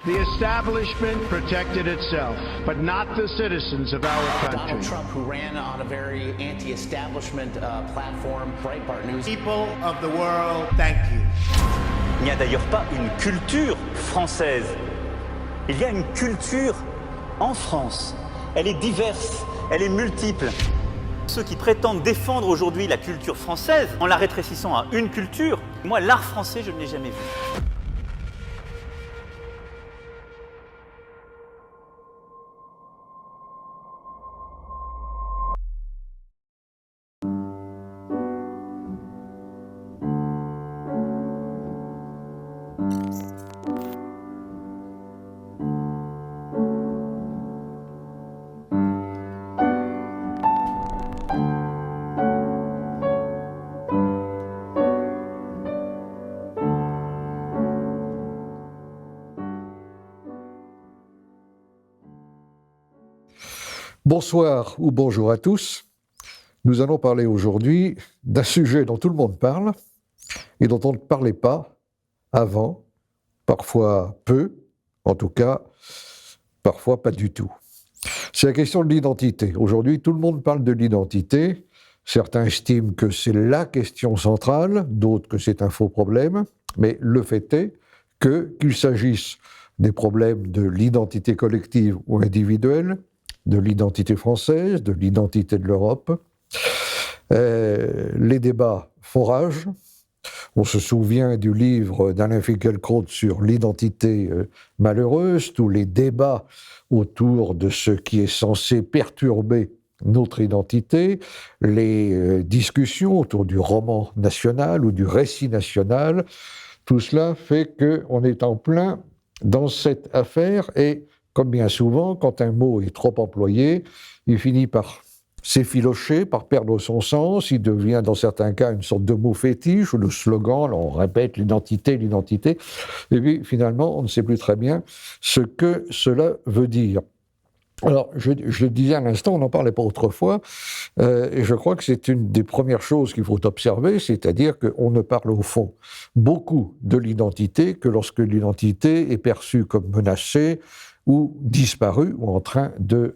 The establishment protected itself, but not the citizens of our country. Donald Trump, who ran on a very anti-establishment platform, Breitbart News. People of the world, thank you. Il n'y a d'ailleurs pas une culture française. Il y a une culture en France. Elle est diverse, elle est multiple. Ceux qui prétendent défendre aujourd'hui la culture française en la rétrécissant à une culture, moi, l'art français, je ne l'ai jamais vu. Bonsoir ou bonjour à tous. Nous allons parler aujourd'hui d'un sujet dont tout le monde parle et dont on ne parlait pas avant, parfois peu, en tout cas, parfois pas du tout. C'est la question de l'identité. Aujourd'hui, tout le monde parle de l'identité. Certains estiment que c'est la question centrale, d'autres que c'est un faux problème, mais le fait est qu'il s'agisse des problèmes de l'identité collective ou individuelle, de l'identité française, de l'identité de l'Europe. Les débats font rage. On se souvient du livre d'Alain Finkielkraut sur l'identité malheureuse, tous les débats autour de ce qui est censé perturber notre identité, les discussions autour du roman national ou du récit national. Tout cela fait qu'on est en plein dans cette affaire et comme bien souvent, quand un mot est trop employé, il finit par s'effilocher, par perdre son sens, il devient dans certains cas une sorte de mot fétiche ou de slogan, là on répète l'identité, l'identité, et puis finalement on ne sait plus très bien ce que cela veut dire. Alors, je le disais à l'instant, on n'en parlait pas autrefois, et je crois que c'est une des premières choses qu'il faut observer, c'est-à-dire qu'on ne parle au fond beaucoup de l'identité que lorsque l'identité est perçue comme menacée, ou disparu, ou en train de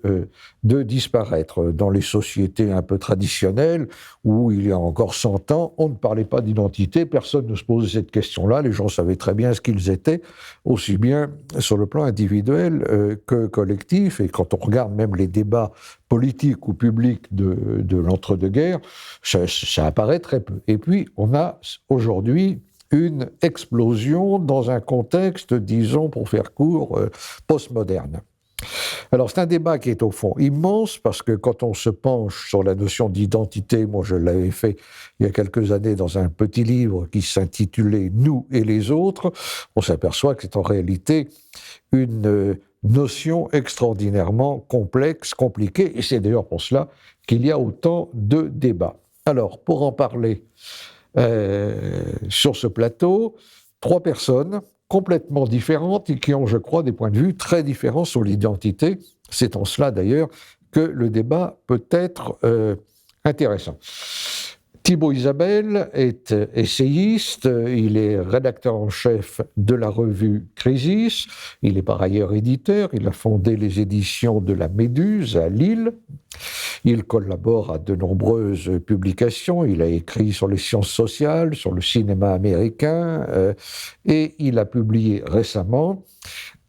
disparaître. Dans les sociétés un peu traditionnelles, où il y a encore 100 ans, on ne parlait pas d'identité, personne ne se posait cette question-là, les gens savaient très bien ce qu'ils étaient, aussi bien sur le plan individuel que collectif, et quand on regarde même les débats politiques ou publics de l'entre-deux-guerres, ça apparaît très peu. Et puis, on a aujourd'hui une explosion dans un contexte, disons, pour faire court, postmoderne. Alors c'est un débat qui est au fond immense, parce que quand on se penche sur la notion d'identité, moi je l'avais fait il y a quelques années dans un petit livre qui s'intitulait « Nous et les autres », on s'aperçoit que c'est en réalité une notion extraordinairement complexe, compliquée, et c'est d'ailleurs pour cela qu'il y a autant de débats. Alors, pour en parler, sur ce plateau, 3 personnes complètement différentes et qui ont, je crois, des points de vue très différents sur l'identité. C'est en cela, d'ailleurs, que le débat peut être intéressant. Thibaut Isabelle est essayiste, il est rédacteur en chef de la revue Crisis, il est par ailleurs éditeur, il a fondé les éditions de la Méduse à Lille, il collabore à de nombreuses publications, il a écrit sur les sciences sociales, sur le cinéma américain, et il a publié récemment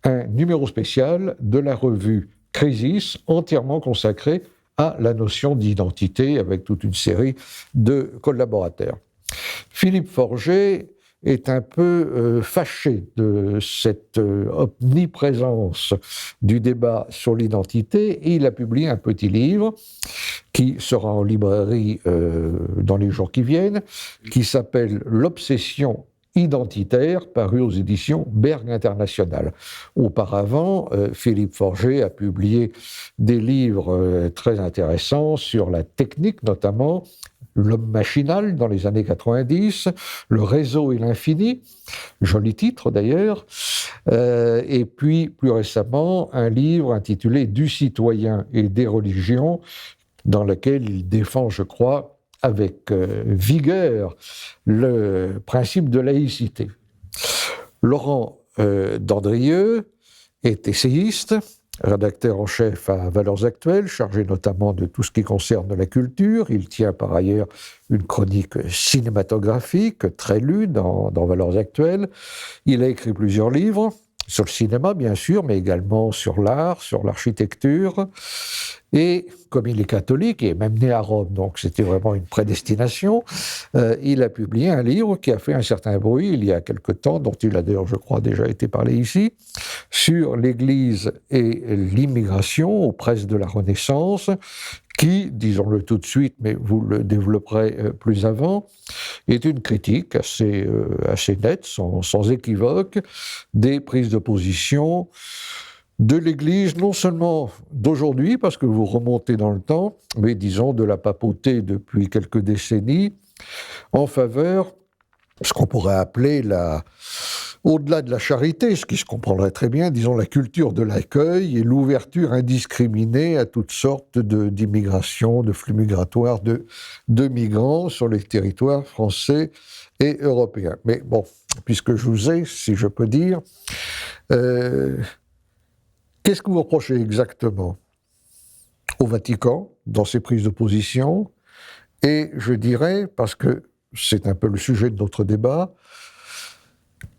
un numéro spécial de la revue Crisis, entièrement consacré à la notion d'identité, avec toute une série de collaborateurs. Philippe Forget est un peu fâché de cette omniprésence du débat sur l'identité, et il a publié un petit livre qui sera en librairie dans les jours qui viennent, qui s'appelle « L'obsession identitaire », paru aux éditions Berg International. Auparavant, Philippe Forget a publié des livres très intéressants sur la technique, notamment L'homme machinal dans les années 90, Le réseau et l'infini, joli titre d'ailleurs, et puis plus récemment un livre intitulé Du citoyen et des religions, dans lequel il défend, je crois, avec vigueur le principe de laïcité. Laurent Dandrieux est essayiste, rédacteur en chef à Valeurs Actuelles, chargé notamment de tout ce qui concerne la culture. Il tient par ailleurs une chronique cinématographique très lue dans Valeurs Actuelles. Il a écrit plusieurs livres, sur le cinéma bien sûr, mais également sur l'art, sur l'architecture. Et comme il est catholique, et même né à Rome, donc c'était vraiment une prédestination, il a publié un livre qui a fait un certain bruit il y a quelque temps, dont il a d'ailleurs, je crois, déjà été parlé ici, sur l'Église et l'immigration aux presses de la Renaissance, qui, disons-le tout de suite, mais vous le développerez plus avant, est une critique assez nette, sans équivoque, des prises de position de l'Église, non seulement d'aujourd'hui, parce que vous remontez dans le temps, mais disons de la papauté depuis quelques décennies, en faveur de ce qu'on pourrait appeler au-delà de la charité, ce qui se comprendrait très bien, disons la culture de l'accueil et l'ouverture indiscriminée à toutes sortes d'immigration, de flux migratoires de migrants sur les territoires français et européens. Mais bon, puisque je vous ai, si je peux dire, qu'est-ce que vous reprochez exactement au Vatican dans ses prises de position? Et je dirais, parce que c'est un peu le sujet de notre débat,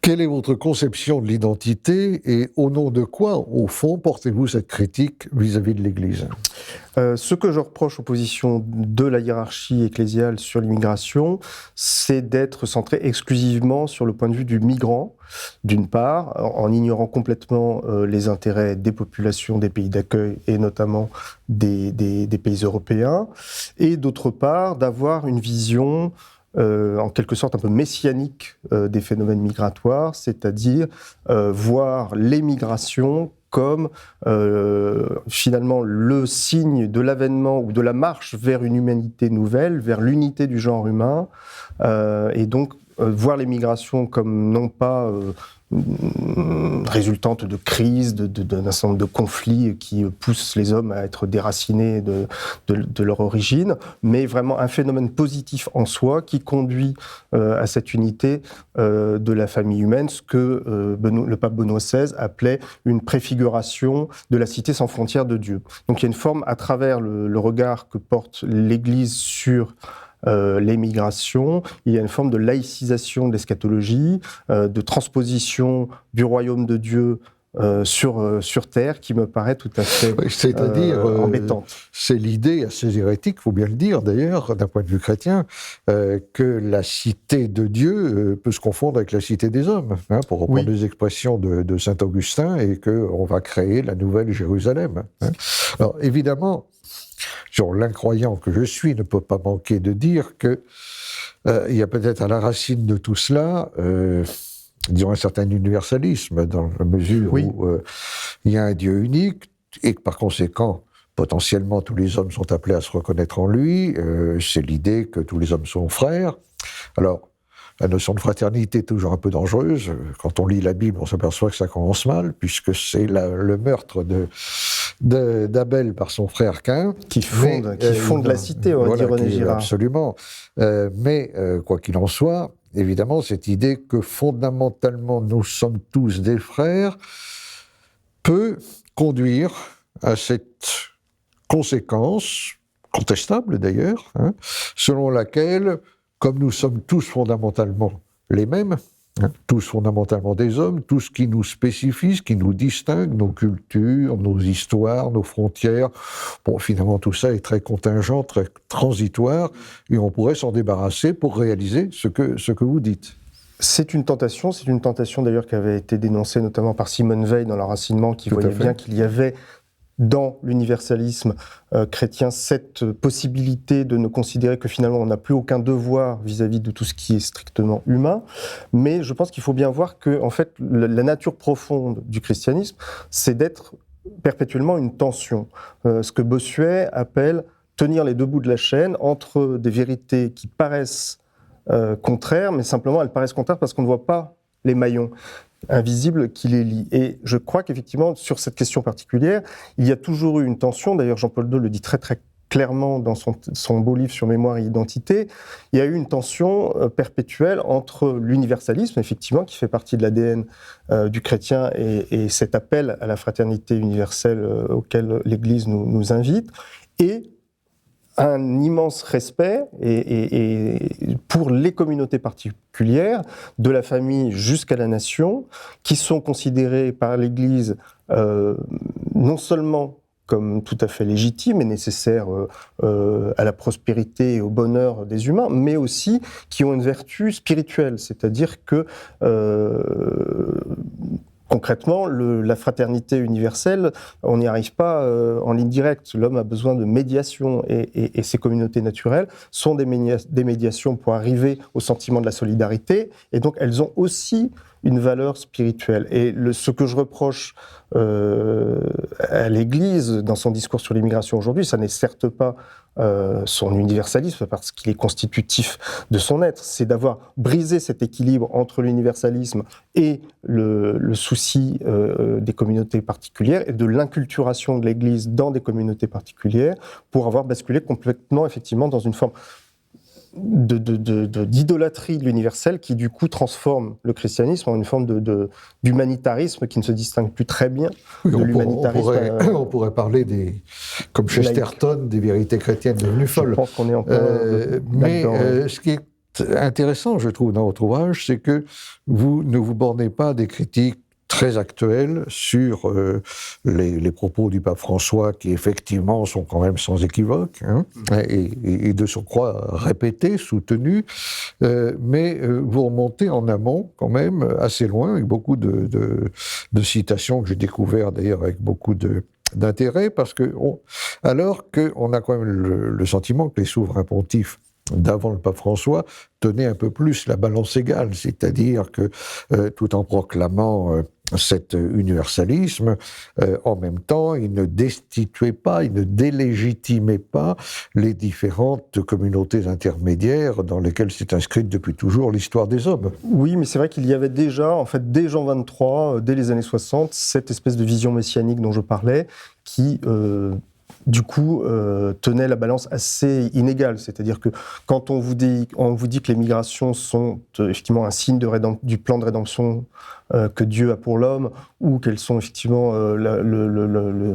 quelle est votre conception de l'identité et au nom de quoi, au fond, portez-vous cette critique vis-à-vis de l'Église? Ce que je reproche aux positions de la hiérarchie ecclésiale sur l'immigration, c'est d'être centré exclusivement sur le point de vue du migrant, d'une part, en ignorant complètement les intérêts des populations des pays d'accueil et notamment des pays européens, et d'autre part, d'avoir une vision en quelque sorte un peu messianique des phénomènes migratoires, c'est-à-dire voir les migrations comme finalement le signe de l'avènement ou de la marche vers une humanité nouvelle, vers l'unité du genre humain, et donc voir les migrations comme non pas résultantes de crises, d'un certain nombre de conflits qui poussent les hommes à être déracinés de leur origine, mais vraiment un phénomène positif en soi qui conduit à cette unité de la famille humaine, ce que le pape Benoît XVI appelait une préfiguration de la cité sans frontières de Dieu. Donc il y a une forme, à travers le regard que porte l'Église sur l'émigration, il y a une forme de laïcisation de l'eschatologie, de transposition du royaume de Dieu sur terre qui me paraît tout à fait embêtante. C'est l'idée assez hérétique, il faut bien le dire d'ailleurs, d'un point de vue chrétien, que la cité de Dieu peut se confondre avec la cité des hommes, hein, pour reprendre les expressions de saint Augustin, et qu'on va créer la nouvelle Jérusalem. Hein. Alors évidemment, l'incroyant que je suis ne peut pas manquer de dire que il y a peut-être à la racine de tout cela, disons, un certain universalisme, dans la mesure où il y a un Dieu unique, et que par conséquent, potentiellement, tous les hommes sont appelés à se reconnaître en lui. C'est l'idée que tous les hommes sont frères. Alors, la notion de fraternité est toujours un peu dangereuse. Quand on lit la Bible, on s'aperçoit que ça commence mal, puisque c'est le meurtre d'Abel par son frère Caïn. Qui fonde la cité, on va dire René Girard. Absolument. Mais, quoi qu'il en soit, évidemment, cette idée que fondamentalement nous sommes tous des frères peut conduire à cette conséquence, contestable d'ailleurs, hein, selon laquelle, comme nous sommes tous fondamentalement les mêmes, hein, tous fondamentalement des hommes, tout ce qui nous spécifie, ce qui nous distingue, nos cultures, nos histoires, nos frontières, bon, finalement tout ça est très contingent, très transitoire, et on pourrait s'en débarrasser pour réaliser ce que vous dites. C'est une tentation d'ailleurs qui avait été dénoncée notamment par Simone Veil dans l'Enracinement, qui voyait bien qu'il y avait dans l'universalisme chrétien cette possibilité de ne considérer que finalement on n'a plus aucun devoir vis-à-vis de tout ce qui est strictement humain, mais je pense qu'il faut bien voir que en fait la nature profonde du christianisme, c'est d'être perpétuellement une tension, ce que Bossuet appelle tenir les deux bouts de la chaîne entre des vérités qui paraissent contraires, mais simplement elles paraissent contraires parce qu'on ne voit pas les maillons invisibles qui les lient. Et je crois qu'effectivement, sur cette question particulière, il y a toujours eu une tension, d'ailleurs Jean-Paul II le dit très très clairement dans son beau livre sur mémoire et identité, il y a eu une tension perpétuelle entre l'universalisme, effectivement, qui fait partie de l'ADN du chrétien, et cet appel à la fraternité universelle auquel l'Église nous invite, et un immense respect et pour les communautés particulières, de la famille jusqu'à la nation, qui sont considérées par l'Église non seulement comme tout à fait légitimes et nécessaires à la prospérité et au bonheur des humains, mais aussi qui ont une vertu spirituelle, c'est-à-dire que concrètement, la fraternité universelle, on n'y arrive pas en ligne directe. L'homme a besoin de médiation et ces communautés naturelles sont des médiations pour arriver au sentiment de la solidarité, et donc elles ont aussi une valeur spirituelle. Et ce que je reproche à l'Église dans son discours sur l'immigration aujourd'hui, ça n'est certes pas son universalisme, parce qu'il est constitutif de son être, c'est d'avoir brisé cet équilibre entre l'universalisme et le souci des communautés particulières et de l'inculturation de l'Église dans des communautés particulières, pour avoir basculé complètement, effectivement, dans une forme d'idolâtrie de l'universel qui, du coup, transforme le christianisme en une forme d'humanitarisme qui ne se distingue plus très bien de l'humanitarisme. On pourrait parler, comme Chesterton, des vérités chrétiennes devenues folles. Je pense qu'on est en plein mais ce qui est intéressant, je trouve, dans votre ouvrage, c'est que vous ne vous bornez pas à des critiques très actuelles sur les propos du pape François, qui effectivement sont quand même sans équivoque, hein, et de surcroît répétés, soutenus, mais vous remontez en amont quand même assez loin, avec beaucoup de citations que j'ai découvert d'ailleurs avec beaucoup d'intérêt, parce que alors qu'on a quand même le sentiment que les souverains pontifes d'avant le pape François tenaient un peu plus la balance égale, c'est-à-dire que tout en proclamant cet universalisme, en même temps, il ne destituait pas, il ne délégitimaient pas les différentes communautés intermédiaires dans lesquelles s'est inscrite depuis toujours l'histoire des hommes. Oui, mais c'est vrai qu'il y avait déjà, en fait, dès Jean 23, dès les années 60, cette espèce de vision messianique dont je parlais, qui du coup, tenait la balance assez inégale. C'est-à-dire que quand on vous dit que les migrations sont effectivement un signe du plan de rédemption que Dieu a pour l'homme, ou qu'elles sont effectivement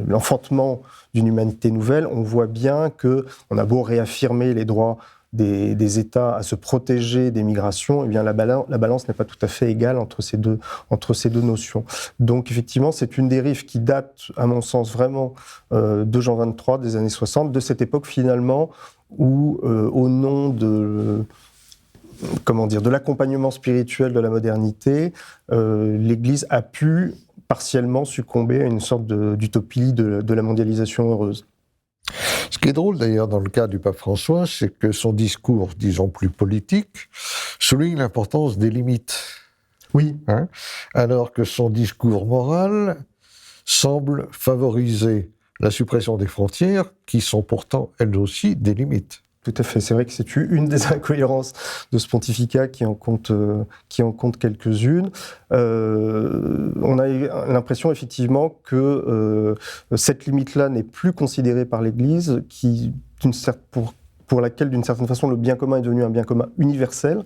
l'enfantement d'une humanité nouvelle, on voit bien qu'on a beau réaffirmer les droits des États à se protéger des migrations, eh bien la balance n'est pas tout à fait égale entre ces deux notions. Donc effectivement, c'est une dérive qui date, à mon sens, vraiment de Jean 23, des années 60, de cette époque finalement où, au nom de l'accompagnement spirituel de la modernité, l'Église a pu partiellement succomber à une sorte d'utopie de la mondialisation heureuse. Ce qui est drôle d'ailleurs dans le cas du pape François, c'est que son discours, disons plus politique, souligne l'importance des limites. Oui. Hein, alors que son discours moral semble favoriser la suppression des frontières, qui sont pourtant elles aussi des limites. Tout à fait. C'est vrai que c'est une des incohérences de ce pontificat qui en compte quelques-unes. On a l'impression effectivement que cette limite-là n'est plus considérée par l'Église, pour laquelle, d'une certaine façon, le bien commun est devenu un bien commun universel,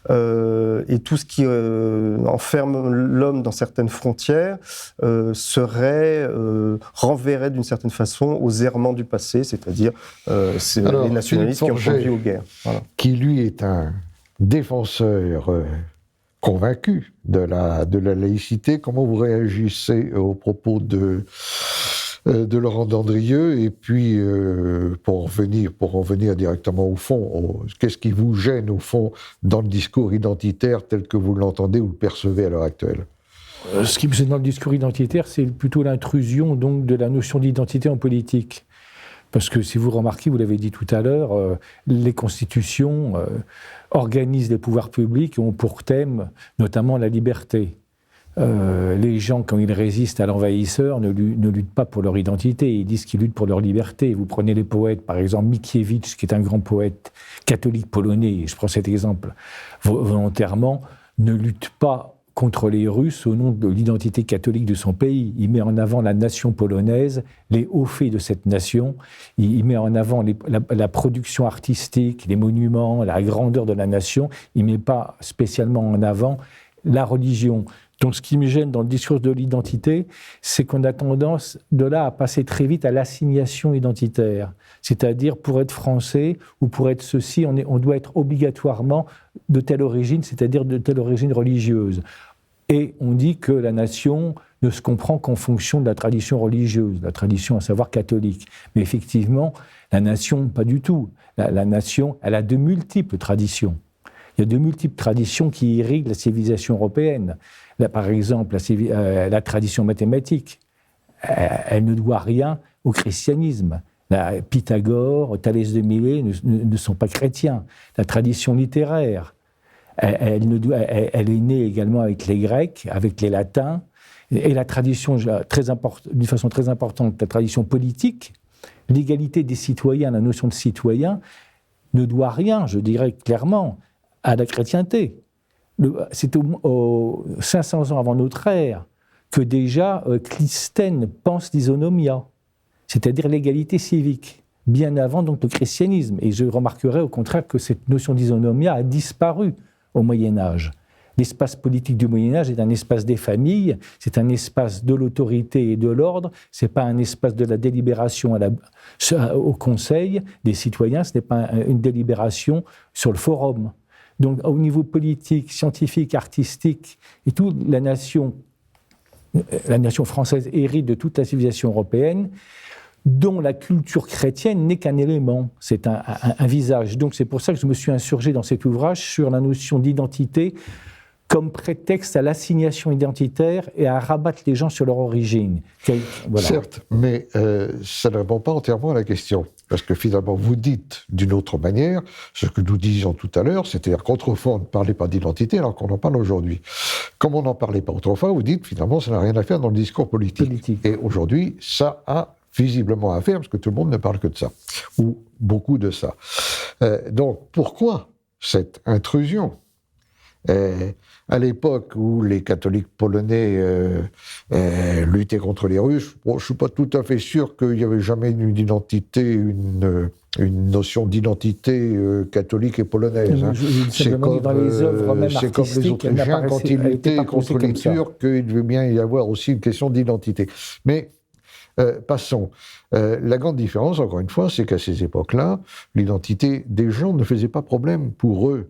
et tout ce qui enferme l'homme dans certaines frontières renverrait d'une certaine façon aux errements du passé, c'est-à-dire les nationalistes qui ont conduit aux guerres. Voilà. Qui, lui, est un défenseur convaincu de la laïcité. Comment vous réagissez aux propos de Laurent Dandrieux, et puis pour en venir directement au fond, qu'est-ce qui vous gêne au fond dans le discours identitaire tel que vous l'entendez ou le percevez à l'heure actuelle ? Ce qui me gêne dans le discours identitaire, c'est plutôt l'intrusion donc de la notion d'identité en politique. Parce que si vous remarquez, vous l'avez dit tout à l'heure, les constitutions organisent les pouvoirs publics et ont pour thème notamment la liberté. Les gens, quand ils résistent à l'envahisseur, ne luttent pas pour leur identité, ils disent qu'ils luttent pour leur liberté. Vous prenez les poètes, par exemple Mickiewicz, qui est un grand poète catholique polonais, et je prends cet exemple volontairement, ne lutte pas contre les Russes au nom de l'identité catholique de son pays. Il met en avant la nation polonaise, les hauts faits de cette nation. Il met en avant la production artistique, les monuments, la grandeur de la nation. Il ne met pas spécialement en avant la religion. Donc ce qui me gêne dans le discours de l'identité, c'est qu'on a tendance de là à passer très vite à l'assignation identitaire. C'est-à-dire, pour être français ou pour être ceci, on doit être obligatoirement de telle origine, c'est-à-dire de telle origine religieuse. Et on dit que la nation ne se comprend qu'en fonction de la tradition religieuse, la tradition à savoir catholique. Mais effectivement, la nation, pas du tout. La nation, elle a de multiples traditions. Il y a de multiples traditions qui irriguent la civilisation européenne. Là, par exemple, la tradition mathématique, elle ne doit rien au christianisme. Pythagore, Thalès de Milet ne sont pas chrétiens. La tradition littéraire, elle est née également avec les Grecs, avec les Latins, et la tradition, d'une façon très importante, la tradition politique, l'égalité des citoyens, la notion de citoyen, ne doit rien, je dirais clairement, à la chrétienté. C'est 500 ans avant notre ère que déjà Clisthène pense l'isonomia, c'est-à-dire l'égalité civique, bien avant donc le christianisme. Et je remarquerai au contraire que cette notion d'isonomia a disparu au Moyen-Âge. L'espace politique du Moyen-Âge est un espace des familles, c'est un espace de l'autorité et de l'ordre, ce n'est pas un espace de la délibération au Conseil des citoyens, ce n'est pas une délibération sur le forum. Donc au niveau politique, scientifique, artistique et tout, la nation française hérite de toute la civilisation européenne, dont la culture chrétienne n'est qu'un élément, c'est un visage. Donc c'est pour ça que je me suis insurgé dans cet ouvrage sur la notion d'identité comme prétexte à l'assignation identitaire et à rabattre les gens sur leur origine. Voilà. Certes, mais ça ne répond pas entièrement à la question. Parce que finalement, vous dites d'une autre manière ce que nous disions tout à l'heure, c'est-à-dire qu'autrefois, on ne parlait pas d'identité alors qu'on en parle aujourd'hui. Comme on n'en parlait pas autrefois, vous dites finalement, ça n'a rien à faire dans le discours politique. Et aujourd'hui, ça a visiblement à faire, parce que tout le monde ne parle que de ça, ou beaucoup de ça. Donc, pourquoi cette intrusion ? À l'époque où les catholiques polonais luttaient contre les Russes, je ne suis pas tout à fait sûr qu'il n'y avait jamais une identité, une notion d'identité catholique et polonaise. C'est comme, dans les œuvres même c'est comme les Autrichiens quand ils luttaient contre les Turcs, qu'il devait bien y avoir aussi une question d'identité. Mais passons. La grande différence, encore une fois, c'est qu'à ces époques-là, l'identité des gens ne faisait pas problème pour eux.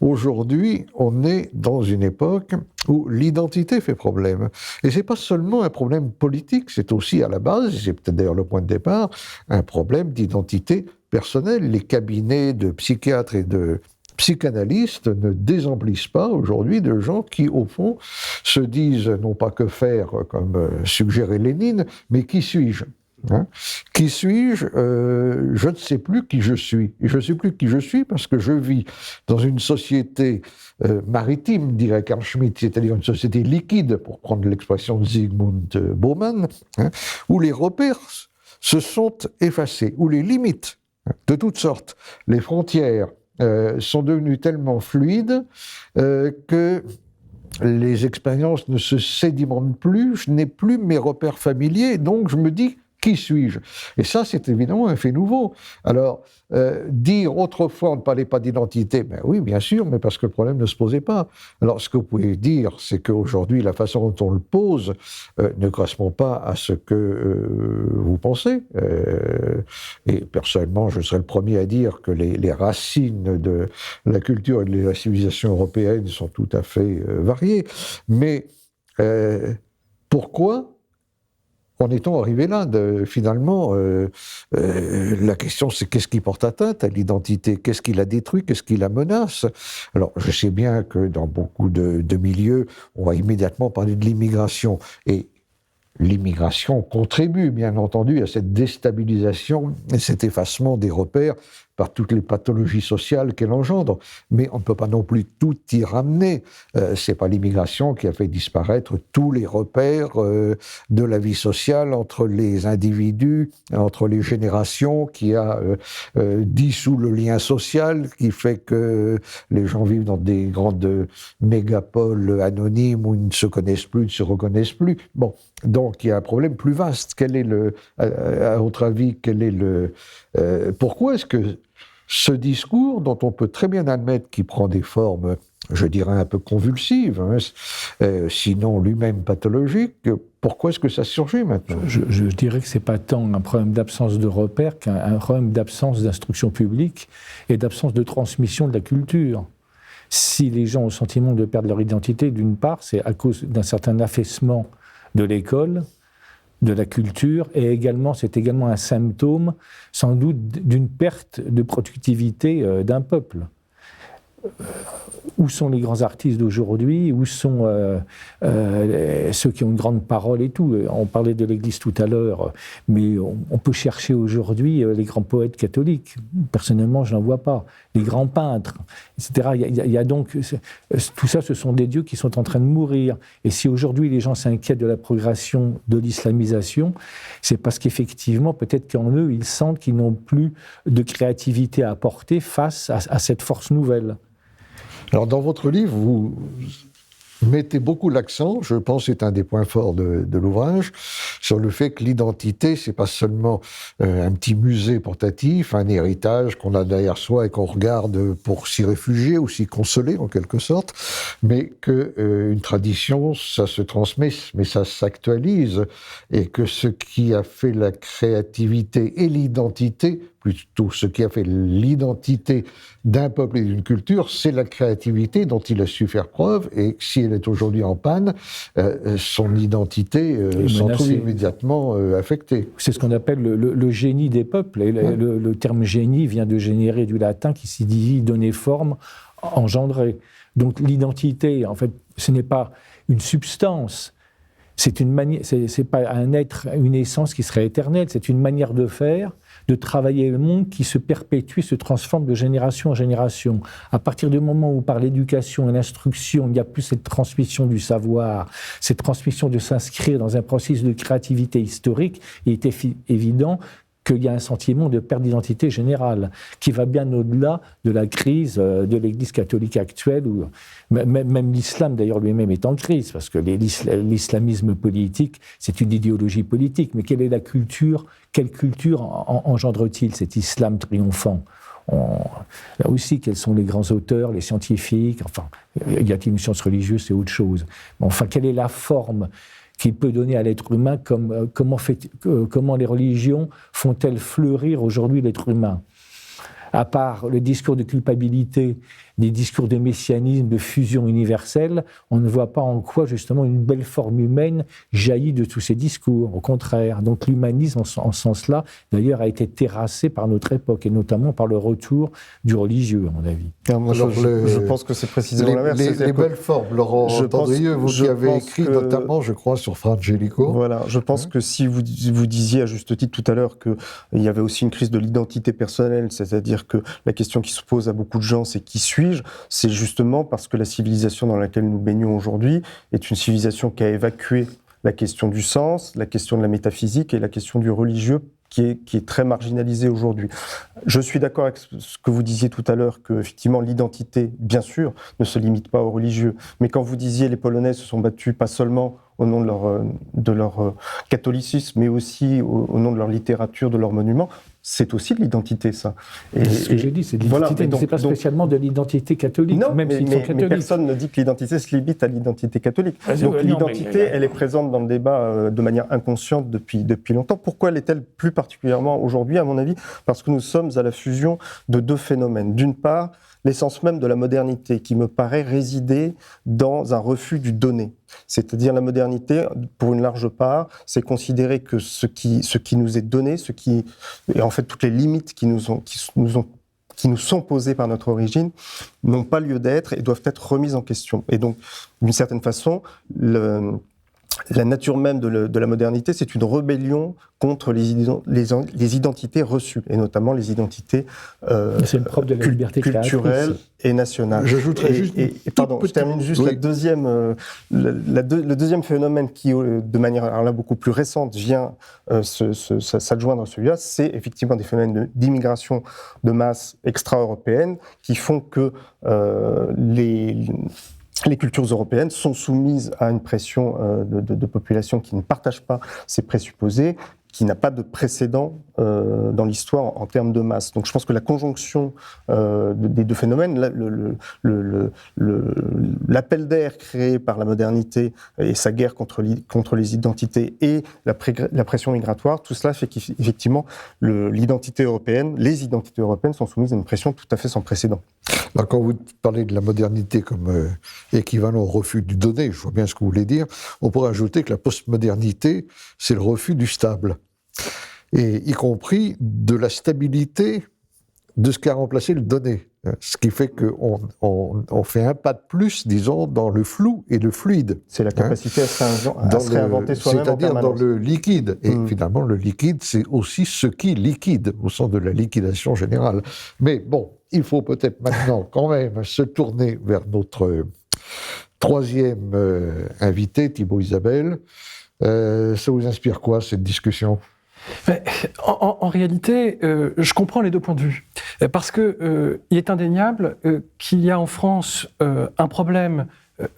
Aujourd'hui, on est dans une époque où l'identité fait problème. Et ce n'est pas seulement un problème politique, c'est aussi à la base, et c'est peut-être d'ailleurs le point de départ, un problème d'identité personnelle. Les cabinets de psychiatres et de psychanalystes ne désemplissent pas aujourd'hui de gens qui, au fond, se disent non pas que faire, comme suggérait Lénine, mais qui suis-je ? Qui suis-je ? Je ne sais plus qui je suis. Et je ne sais plus qui je suis parce que je vis dans une société maritime, dirait Carl Schmitt, c'est-à-dire une société liquide, pour prendre l'expression de Zygmunt Bauman, où les repères se sont effacés, où les limites, de toutes sortes, les frontières, sont devenues tellement fluides que les expériences ne se sédimentent plus, je n'ai plus mes repères familiers, donc je me dis qui suis-je ? Et ça, c'est évidemment un fait nouveau. Alors, dire autrefois on ne parlait pas d'identité, ben oui, bien sûr, mais parce que le problème ne se posait pas. Alors, ce que vous pouvez dire, c'est qu'aujourd'hui, la façon dont on le pose ne correspond pas à ce que vous pensez. Et personnellement, je serais le premier à dire que les racines de la culture et de la civilisation européenne sont tout à fait variées. Mais pourquoi en est-on arrivé là ? Finalement, la question c'est qu'est-ce qui porte atteinte à l'identité ? Qu'est-ce qui la détruit ? Qu'est-ce qui la menace ? Alors, je sais bien que dans beaucoup de milieux, on va immédiatement parler de l'immigration. Et l'immigration contribue, bien entendu, à cette déstabilisation et cet effacement des repères par toutes les pathologies sociales qu'elle engendre. Mais on ne peut pas non plus tout y ramener. C'est pas l'immigration qui a fait disparaître tous les repères de la vie sociale entre les individus, entre les générations, qui a dissous le lien social, qui fait que les gens vivent dans des grandes mégapoles anonymes où ils ne se connaissent plus, ne se reconnaissent plus. Bon, donc il y a un problème plus vaste. Quel est à votre avis, pourquoi est-ce que ce discours, dont on peut très bien admettre qu'il prend des formes, je dirais, un peu convulsives, sinon lui-même pathologiques, pourquoi est-ce que ça surgit maintenant ? Je dirais que ce n'est pas tant un problème d'absence de repères qu'un problème d'absence d'instruction publique et d'absence de transmission de la culture. Si les gens ont le sentiment de perdre leur identité, d'une part, c'est à cause d'un certain affaissement de l'école, de la culture, et c'est également un symptôme, sans doute, d'une perte de productivité d'un peuple. Où sont les grands artistes d'aujourd'hui ? Où sont ceux qui ont une grande parole et tout ? On parlait de l'Église tout à l'heure, mais on peut chercher aujourd'hui les grands poètes catholiques. Personnellement, je n'en vois pas. Les grands peintres, etc. Il y a donc... Tout ça, ce sont des dieux qui sont en train de mourir. Et si aujourd'hui les gens s'inquiètent de la progression de l'islamisation, c'est parce qu'effectivement, peut-être qu'en eux, ils sentent qu'ils n'ont plus de créativité à apporter face à cette force nouvelle. Alors, dans votre livre, vous mettez beaucoup l'accent, je pense que c'est un des points forts de l'ouvrage, sur le fait que l'identité, c'est pas seulement un petit musée portatif, un héritage qu'on a derrière soi et qu'on regarde pour s'y réfugier ou s'y consoler en quelque sorte, mais qu'une tradition, ça se transmet, mais ça s'actualise, et que ce qui a fait la créativité et l'identité, plutôt ce qui a fait l'identité d'un peuple et d'une culture, c'est la créativité dont il a su faire preuve, et si elle est aujourd'hui en panne, son identité s'en trouve immédiatement affectée. C'est ce qu'on appelle le génie des peuples, et le terme génie vient de générer du latin qui signifie donner forme, engendrer. Donc l'identité, en fait, ce n'est pas une substance, c'est une manière, c'est pas un être, une essence qui serait éternelle, c'est une manière de faire, de travailler le monde qui se perpétue, se transforme de génération en génération. À partir du moment où par l'éducation et l'instruction, il n'y a plus cette transmission du savoir, cette transmission de s'inscrire dans un processus de créativité historique, il est évident qu'il y a un sentiment de perte d'identité générale, qui va bien au-delà de la crise de l'Église catholique actuelle, où même l'islam d'ailleurs lui-même est en crise, parce que l'islamisme politique, c'est une idéologie politique, mais quelle est la culture ? Quelle culture engendre-t-il, cet islam triomphant ? Là aussi, quels sont les grands auteurs, les scientifiques ? Enfin, y a-t-il une science religieuse ? C'est autre chose. Mais enfin, quelle est la forme qu'il peut donner à l'être humain, comment les religions font-elles fleurir aujourd'hui l'être humain ? À part le discours de culpabilité, des discours de messianisme, de fusion universelle, on ne voit pas en quoi, justement, une belle forme humaine jaillit de tous ces discours. Au contraire. Donc l'humanisme, en ce sens-là, d'ailleurs, a été terrassé par notre époque, et notamment par le retour du religieux, à mon avis. Moi, je pense que c'est précisément l'inverse. Les belles formes, Laurent Tendrieux, vous qui avez écrit notamment, je crois, sur Fra Angelico. Voilà, je pense que si vous disiez à juste titre tout à l'heure qu'il y avait aussi une crise de l'identité personnelle, c'est-à-dire que la question qui se pose à beaucoup de gens, c'est qui suis-je ? C'est justement parce que la civilisation dans laquelle nous baignons aujourd'hui est une civilisation qui a évacué la question du sens, la question de la métaphysique et la question du religieux qui est très marginalisée aujourd'hui. Je suis d'accord avec ce que vous disiez tout à l'heure, que effectivement l'identité, bien sûr, ne se limite pas aux religieux. Mais quand vous disiez les Polonais se sont battus pas seulement au nom de leur catholicisme, mais aussi au nom de leur littérature, de leurs monuments, c'est aussi de l'identité, ça. C'est ce que j'ai dit, c'est de l'identité, mais c'est pas spécialement de l'identité catholique, non, même s'ils sont catholiques. Mais personne ne dit que l'identité se limite à l'identité catholique. Donc l'identité, elle est présente dans le débat de manière inconsciente depuis longtemps. Pourquoi l'est-elle plus particulièrement aujourd'hui, à mon avis ? Parce que nous sommes à la fusion de deux phénomènes. D'une part, l'essence même de la modernité, qui me paraît résider dans un refus du donné. C'est-à-dire la modernité, pour une large part, c'est considérer que ce qui nous est donné, et en fait toutes les limites qui nous sont posées par notre origine, n'ont pas lieu d'être et doivent être remises en question. Et donc, d'une certaine façon, la nature même de la modernité, c'est une rébellion contre les identités reçues, et notamment les identités c'est le propre de la liberté culturelle et nationale. J'ajouterais juste pardon, je termine juste oui. le deuxième phénomène qui, de manière alors là, beaucoup plus récente, vient s'adjoindre à celui-là, c'est effectivement des phénomènes d'immigration de masse extra-européenne qui font que les cultures européennes sont soumises à une pression de population qui ne partage pas ces présupposés, qui n'a pas de précédent dans l'histoire en termes de masse. Donc je pense que la conjonction des deux phénomènes, l'appel d'air créé par la modernité et sa guerre contre les identités et la pression migratoire, tout cela fait qu'effectivement l'identité européenne, les identités européennes sont soumises à une pression tout à fait sans précédent. Alors, quand vous parlez de la modernité comme équivalent au refus du donné, je vois bien ce que vous voulez dire, on pourrait ajouter que la postmodernité, c'est le refus du stable, et y compris de la stabilité de ce qui a remplacé le donné. Ce qui fait qu'on fait un pas de plus, disons, dans le flou et le fluide. C'est la capacité à se réinventer soi-même en permanence. C'est-à-dire dans le liquide. Et finalement, le liquide, c'est aussi ce qui liquide, au sens de la liquidation générale. Mais bon, il faut peut-être maintenant quand même se tourner vers notre troisième invité, Thibaut Isabelle. Ça vous inspire quoi, cette discussion ? En réalité, je comprends les deux points de vue. Parce qu'il est indéniable qu'il y a en France un problème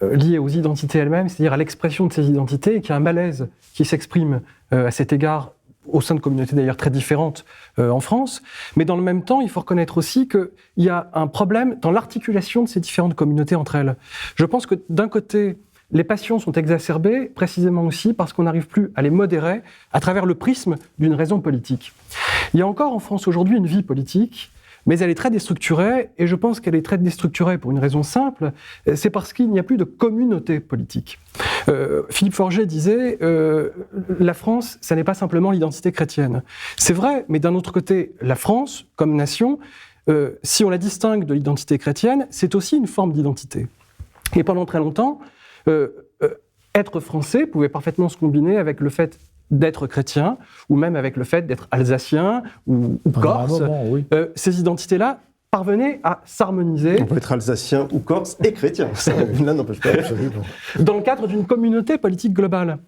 lié aux identités elles-mêmes, c'est-à-dire à l'expression de ces identités, et qu'il y a un malaise qui s'exprime à cet égard au sein de communautés d'ailleurs très différentes en France. Mais dans le même temps, il faut reconnaître aussi qu'il y a un problème dans l'articulation de ces différentes communautés entre elles. Je pense que d'un côté, les passions sont exacerbées précisément aussi parce qu'on n'arrive plus à les modérer à travers le prisme d'une raison politique. Il y a encore en France aujourd'hui une vie politique, mais elle est très déstructurée, et je pense qu'elle est très déstructurée pour une raison simple, c'est parce qu'il n'y a plus de communauté politique. Philippe Forget disait la France, ça n'est pas simplement l'identité chrétienne. C'est vrai, mais d'un autre côté, la France, comme nation, si on la distingue de l'identité chrétienne, c'est aussi une forme d'identité. Et pendant très longtemps, être français pouvait parfaitement se combiner avec le fait d'être chrétien, ou même avec le fait d'être alsacien ou corse. Oui. Ces identités-là parvenaient à s'harmoniser. On peut être alsacien ou corse et chrétien. L'un n'empêche pas. Dans le cadre d'une communauté politique globale.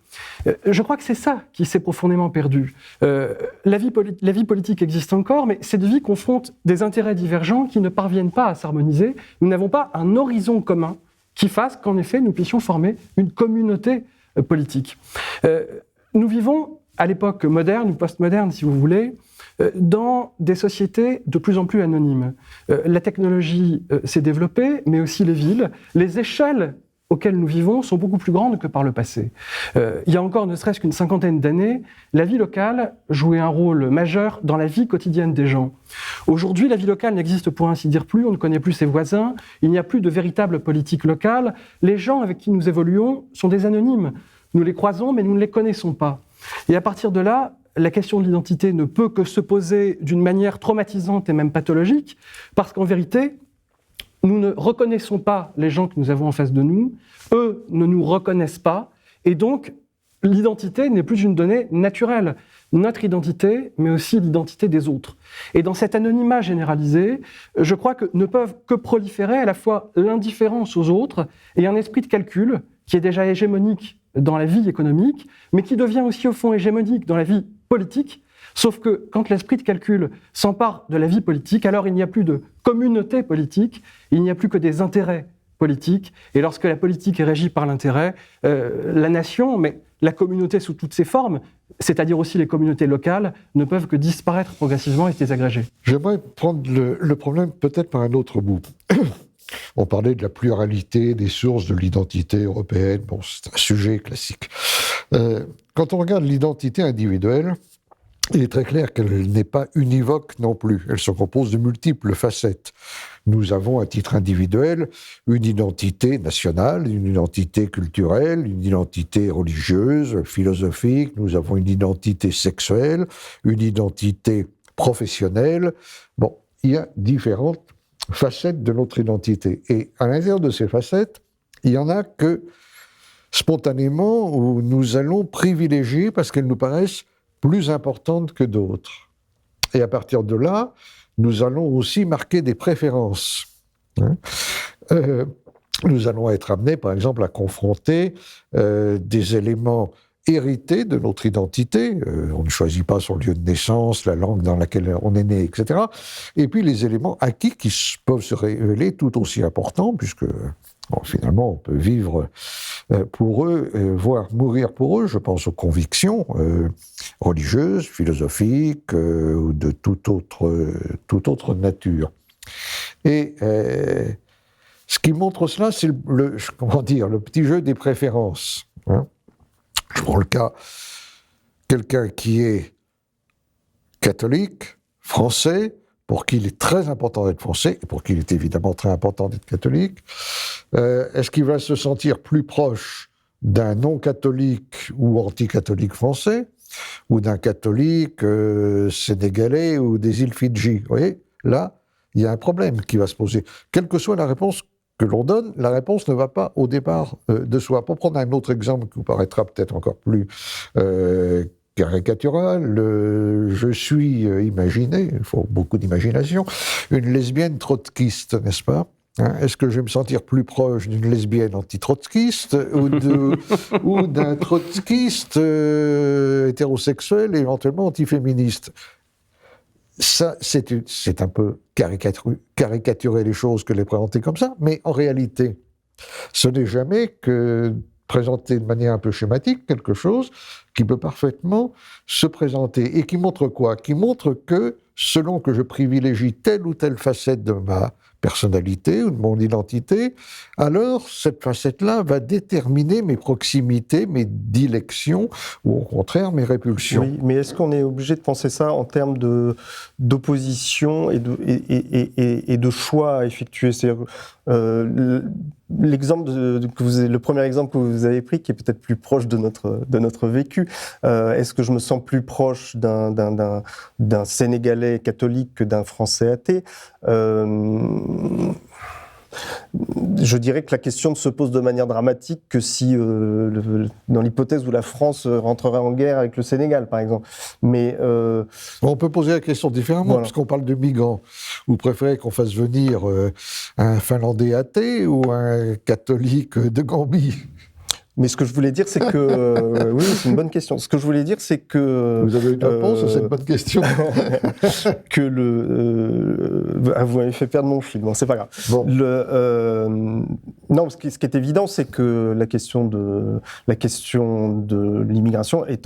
Je crois que c'est ça qui s'est profondément perdu. La vie politique existe encore, mais cette vie confronte des intérêts divergents qui ne parviennent pas à s'harmoniser. Nous n'avons pas un horizon commun qui fasse qu'en effet, nous puissions former une communauté politique. Nous vivons, à l'époque moderne ou postmoderne, si vous voulez, dans des sociétés de plus en plus anonymes. La technologie s'est développée, mais aussi les villes. Les échelles auxquelles nous vivons sont beaucoup plus grandes que par le passé. Il y a encore ne serait-ce qu'une cinquantaine d'années, la vie locale jouait un rôle majeur dans la vie quotidienne des gens. Aujourd'hui, la vie locale n'existe pour ainsi dire plus, on ne connaît plus ses voisins, il n'y a plus de véritable politique locale. Les gens avec qui nous évoluons sont des anonymes. Nous les croisons, mais nous ne les connaissons pas. Et à partir de là, la question de l'identité ne peut que se poser d'une manière traumatisante et même pathologique, parce qu'en vérité, nous ne reconnaissons pas les gens que nous avons en face de nous, eux ne nous reconnaissent pas, et donc l'identité n'est plus une donnée naturelle. Notre identité, mais aussi l'identité des autres. Et dans cet anonymat généralisé, je crois que ne peuvent que proliférer à la fois l'indifférence aux autres et un esprit de calcul qui est déjà hégémonique dans la vie économique, mais qui devient aussi au fond hégémonique dans la vie politique, sauf que quand l'esprit de calcul s'empare de la vie politique, alors il n'y a plus de communauté politique, il n'y a plus que des intérêts politiques, et lorsque la politique est régie par l'intérêt, la nation, mais la communauté sous toutes ses formes, c'est-à-dire aussi les communautés locales, ne peuvent que disparaître progressivement et se désagréger. J'aimerais prendre le problème peut-être par un autre bout. On parlait de la pluralité des sources de l'identité européenne. Bon, c'est un sujet classique. Quand on regarde l'identité individuelle, il est très clair qu'elle n'est pas univoque non plus. Elle se compose de multiples facettes. Nous avons, à titre individuel, une identité nationale, une identité culturelle, une identité religieuse, philosophique. Nous avons une identité sexuelle, une identité professionnelle. Bon, il y a différentes facettes de notre identité. Et à l'intérieur de ces facettes, il y en a que spontanément où nous allons privilégier parce qu'elles nous paraissent plus importantes que d'autres. Et à partir de là, nous allons aussi marquer des préférences. Nous allons être amenés, par exemple, à confronter des éléments hérités de notre identité. On ne choisit pas son lieu de naissance, la langue dans laquelle on est né, etc. Et puis les éléments acquis qui peuvent se révéler tout aussi importants, puisque finalement on peut vivre pour eux, voire mourir pour eux. Je pense aux convictions religieuses, philosophiques ou de toute autre nature. Et ce qui montre cela, c'est le petit jeu des préférences. Je prends le cas, quelqu'un qui est catholique, français, pour qui il est très important d'être français, et pour qui il est évidemment très important d'être catholique, est-ce qu'il va se sentir plus proche d'un non-catholique ou anti-catholique français, ou d'un catholique sénégalais ou des îles Fidji? Vous voyez, là, il y a un problème qui va se poser. Quelle que soit la réponse que l'on donne, la réponse ne va pas au départ de soi. Pour prendre un autre exemple qui vous paraîtra peut-être encore plus caricatural, je suis imaginé, il faut beaucoup d'imagination, une lesbienne trotskiste, n'est-ce pas? Est-ce que je vais me sentir plus proche d'une lesbienne anti-trotskiste ou d'un trotskiste hétérosexuel et éventuellement antiféministe? Ça, c'est un peu caricaturer les choses que les présenter comme ça, mais en réalité, ce n'est jamais que présenter de manière un peu schématique quelque chose qui peut parfaitement se présenter. Et qui montre quoi? Qui montre que, selon que je privilégie telle ou telle facette de ma personnalité ou de mon identité, alors cette facette-là va déterminer mes proximités, mes dilections, ou au contraire mes répulsions. Oui, mais est-ce qu'on est obligé de penser ça en termes d'opposition et de choix à effectuer? C'est-à-dire, le premier exemple que vous avez pris, qui est peut-être plus proche de notre vécu, est-ce que je me sens plus proche d'un Sénégalais catholique que d'un Français athée? Je dirais que la question ne se pose de manière dramatique que si, dans l'hypothèse où la France rentrerait en guerre avec le Sénégal, par exemple. Mais on peut poser la question différemment, voilà. Puisqu'on parle de migrants. Vous préférez qu'on fasse venir un Finlandais athée ou un catholique de Gambie? Mais ce que je voulais dire, c'est que... oui, c'est une bonne question. Ce que je voulais dire, c'est que... Vous avez une réponse à cette bonne question? Vous m'avez fait perdre mon fil, bon, c'est pas grave. Bon. Non, ce qui est évident, c'est que la question de l'immigration est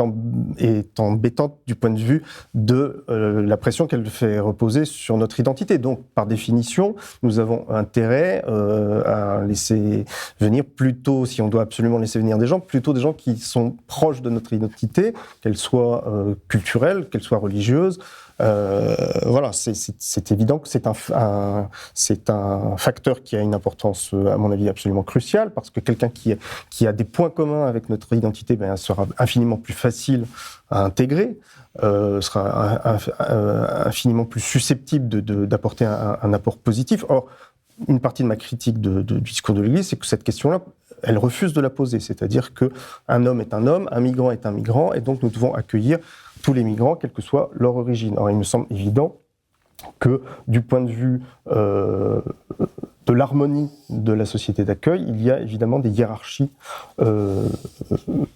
embêtante du point de vue de la pression qu'elle fait reposer sur notre identité. Donc, par définition, nous avons intérêt à laisser venir plutôt, si on doit absolument laisser venir des gens, plutôt des gens qui sont proches de notre identité, qu'elle soit culturelle, qu'elle soit religieuse. Voilà, c'est évident que c'est un facteur qui a une importance, à mon avis, absolument cruciale, parce que quelqu'un qui a des points communs avec notre identité, sera infiniment plus facile à intégrer, sera infiniment plus susceptible d'apporter un apport positif. Or, une partie de ma critique du discours de l'Église, c'est que cette question-là, elle refuse de la poser. C'est-à-dire qu'un homme est un homme, un migrant est un migrant, et donc nous devons accueillir tous les migrants, quelle que soit leur origine. Or, il me semble évident que, du point de vue de l'harmonie de la société d'accueil, il y a évidemment des hiérarchies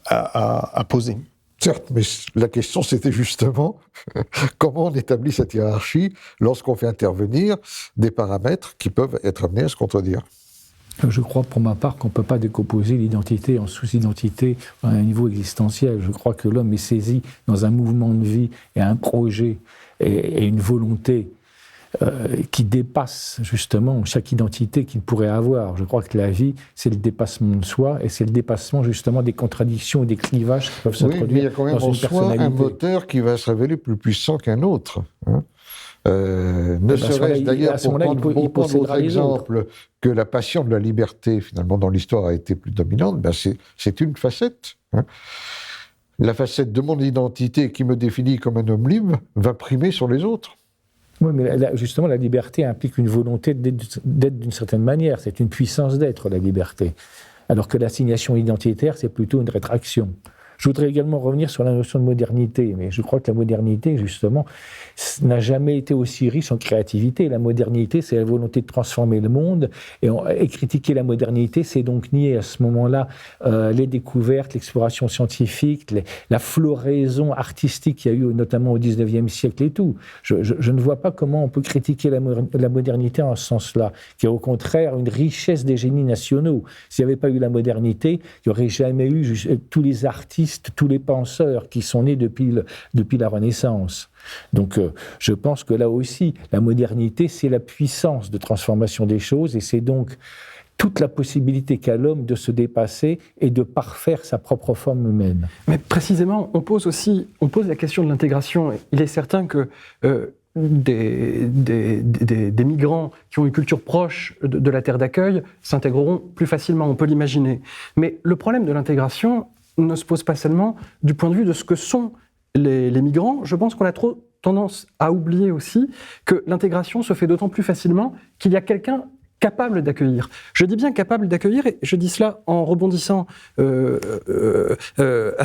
à poser. Certes, mais la question, c'était justement comment on établit cette hiérarchie lorsqu'on fait intervenir des paramètres qui peuvent être amenés à se contredire. Je crois, pour ma part, qu'on ne peut pas décomposer l'identité en sous-identité à un niveau existentiel. Je crois que l'homme est saisi dans un mouvement de vie et un projet et une volonté qui dépasse justement chaque identité qu'il pourrait avoir. Je crois que la vie, c'est le dépassement de soi et c'est le dépassement justement des contradictions et des clivages qui peuvent se produire mais il y a quand même dans une personnalité. Un moteur qui va se révéler plus puissant qu'un autre. Ne serait-ce d'ailleurs, pour prendre l'autre exemple, que la passion de la liberté, finalement, dans l'histoire a été plus dominante, c'est une facette. La facette de mon identité qui me définit comme un homme libre va primer sur les autres. Oui, mais justement, la liberté implique une volonté d'être d'une certaine manière. C'est une puissance d'être, la liberté. Alors que l'assignation identitaire, c'est plutôt une rétraction. Je voudrais également revenir sur la notion de modernité, mais je crois que la modernité, justement, n'a jamais été aussi riche en créativité. La modernité, c'est la volonté de transformer le monde, et critiquer la modernité, c'est donc nier à ce moment-là les découvertes, l'exploration scientifique, la floraison artistique qu'il y a eu notamment au XIXe siècle et tout. Je ne vois pas comment on peut critiquer la modernité en ce sens-là, qui est au contraire une richesse des génies nationaux. S'il n'y avait pas eu la modernité, il n'y aurait jamais eu tous les artistes, tous les penseurs qui sont nés depuis la Renaissance. Donc je pense que là aussi, la modernité, c'est la puissance de transformation des choses, et c'est donc toute la possibilité qu'a l'homme de se dépasser et de parfaire sa propre forme humaine. Mais précisément, on pose la question de l'intégration. Il est certain que des migrants qui ont une culture proche de la terre d'accueil s'intégreront plus facilement, on peut l'imaginer. Mais le problème de l'intégration ne se pose pas seulement du point de vue de ce que sont les migrants. Je pense qu'on a trop tendance à oublier aussi que l'intégration se fait d'autant plus facilement qu'il y a quelqu'un capable d'accueillir. Je dis bien capable d'accueillir, et je dis cela en rebondissant à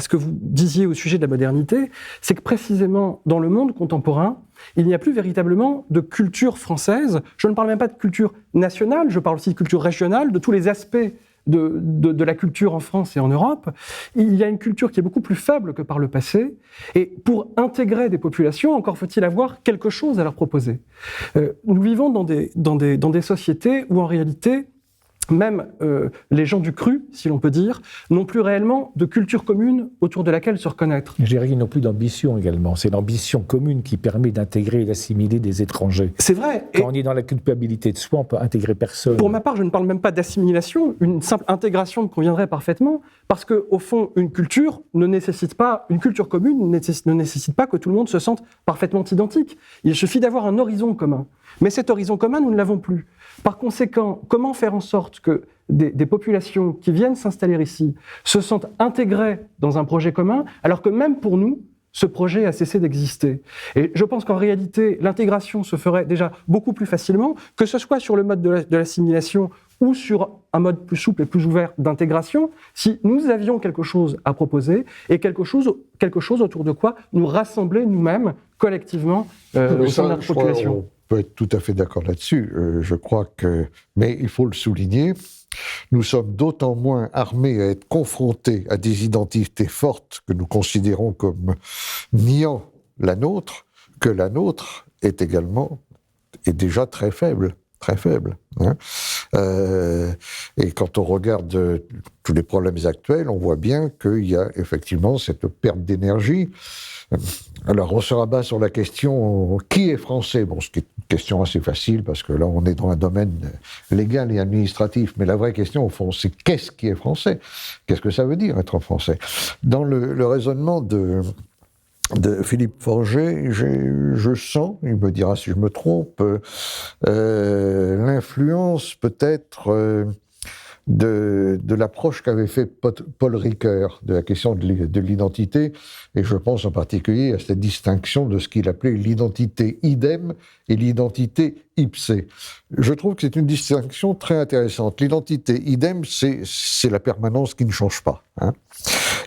ce que vous disiez au sujet de la modernité, c'est que précisément dans le monde contemporain, il n'y a plus véritablement de culture française. Je ne parle même pas de culture nationale, je parle aussi de culture régionale, de tous les aspects de la culture en France et en Europe. Il y a une culture qui est beaucoup plus faible que par le passé, et pour intégrer des populations, encore faut-il avoir quelque chose à leur proposer. Nous vivons dans des sociétés où en réalité, même les gens du cru, si l'on peut dire, n'ont plus réellement de culture commune autour de laquelle se reconnaître. Je dirais qu'ils n'ont plus d'ambition également. C'est l'ambition commune qui permet d'intégrer et d'assimiler des étrangers. C'est vrai. Quand on est dans la culpabilité de soi, on peut intégrer personne. Pour ma part, je ne parle même pas d'assimilation. Une simple intégration me conviendrait parfaitement, parce qu'au fond, une culture commune ne nécessite pas que tout le monde se sente parfaitement identique. Il suffit d'avoir un horizon commun. Mais cet horizon commun, nous ne l'avons plus. Par conséquent, comment faire en sorte que des populations qui viennent s'installer ici se sentent intégrées dans un projet commun, alors que même pour nous, ce projet a cessé d'exister. Et je pense qu'en réalité, l'intégration se ferait déjà beaucoup plus facilement, que ce soit sur le mode de l'assimilation ou sur un mode plus souple et plus ouvert d'intégration, si nous avions quelque chose à proposer et quelque chose autour de quoi nous rassembler nous-mêmes, collectivement, au sein de notre population. On peut être tout à fait d'accord là-dessus. Je crois que, mais il faut le souligner, nous sommes d'autant moins armés à être confrontés à des identités fortes que nous considérons comme niant la nôtre, que la nôtre est déjà très faible. Très faible. Hein. Et quand on regarde tous les problèmes actuels, on voit bien qu'il y a effectivement cette perte d'énergie. Alors, on se rabat sur la question qui est français. Bon, ce qui est une question assez facile parce que là, on est dans un domaine légal et administratif. Mais la vraie question, au fond, c'est qu'est-ce qui est français ? Qu'est-ce que ça veut dire être français ? Dans le raisonnement de Philippe Forget, je sens, il me dira si je me trompe, l'influence peut-être de l'approche qu'avait fait Paul Ricoeur de la question de l'identité, et je pense en particulier à cette distinction de ce qu'il appelait l'identité idem et l'identité ipse. Je trouve que c'est une distinction très intéressante. L'identité idem, c'est la permanence qui ne change pas. Hein.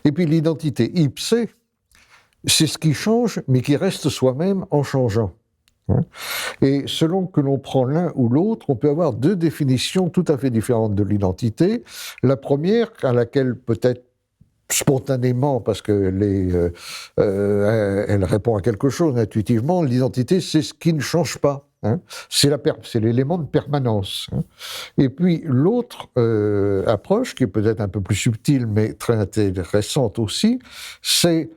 Et puis l'identité ipse, c'est ce qui change, mais qui reste soi-même en changeant. Et selon que l'on prend l'un ou l'autre, on peut avoir deux définitions tout à fait différentes de l'identité. La première, à laquelle peut-être spontanément, parce que elle répond à quelque chose intuitivement, l'identité, c'est ce qui ne change pas. Hein. C'est l'élément de permanence. Hein. Et puis l'autre approche, qui est peut-être un peu plus subtile, mais très intéressante aussi, c'est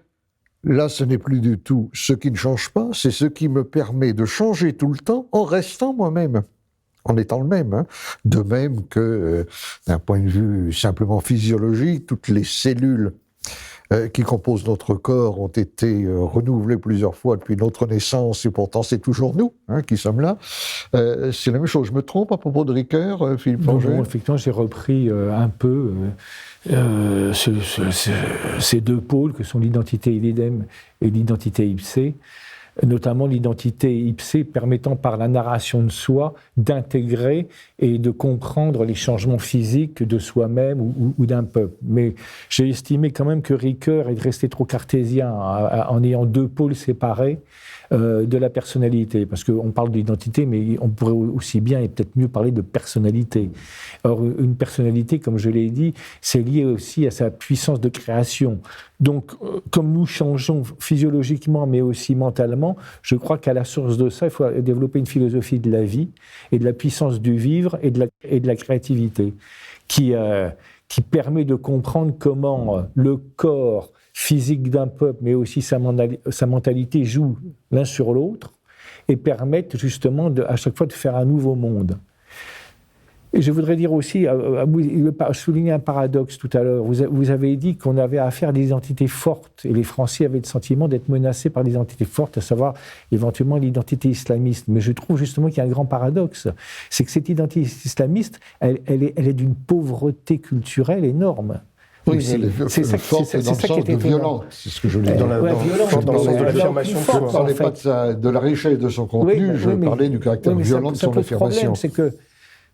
là, ce n'est plus du tout ce qui ne change pas, c'est ce qui me permet de changer tout le temps en restant moi-même, en étant le même. Hein. De même que, d'un point de vue simplement physiologique, toutes les cellules qui composent notre corps ont été renouvelées plusieurs fois depuis notre naissance, et pourtant c'est toujours nous qui sommes là. C'est la même chose. Je me trompe à propos de Ricoeur, Philippe Forget ? Non, effectivement, j'ai repris un peu ces deux pôles que sont l'identité idem et l'identité ipse. notamment l'identité ipsée permettant par la narration de soi d'intégrer et de comprendre les changements physiques de soi-même ou d'un peuple. Mais j'ai estimé quand même que Ricoeur est resté trop cartésien en ayant deux pôles séparés de la personnalité, parce qu'on parle d'identité, mais on pourrait aussi bien et peut-être mieux parler de personnalité. Or, une personnalité, comme je l'ai dit, c'est lié aussi à sa puissance de création. Donc, comme nous changeons physiologiquement, mais aussi mentalement, je crois qu'à la source de ça, il faut développer une philosophie de la vie et de la puissance du vivre et de la créativité, qui permet de comprendre comment le corps physique d'un peuple, mais aussi sa mentalité jouent l'un sur l'autre et permettent justement à chaque fois de faire un nouveau monde. Et je voudrais dire aussi, souligner un paradoxe tout à l'heure. Vous avez dit qu'on avait affaire à des identités fortes et les Français avaient le sentiment d'être menacés par des identités fortes, à savoir éventuellement l'identité islamiste. Mais je trouve justement qu'il y a un grand paradoxe. C'est que cette identité islamiste, elle est d'une pauvreté culturelle énorme. Oui, c'est ça dans le sens de violente, c'est ce que je voulais dire. Dans le sens de l'affirmation. Je ne parlais pas de la richesse de son contenu, je parlais du caractère violent de son affirmation. Le problème, c'est que,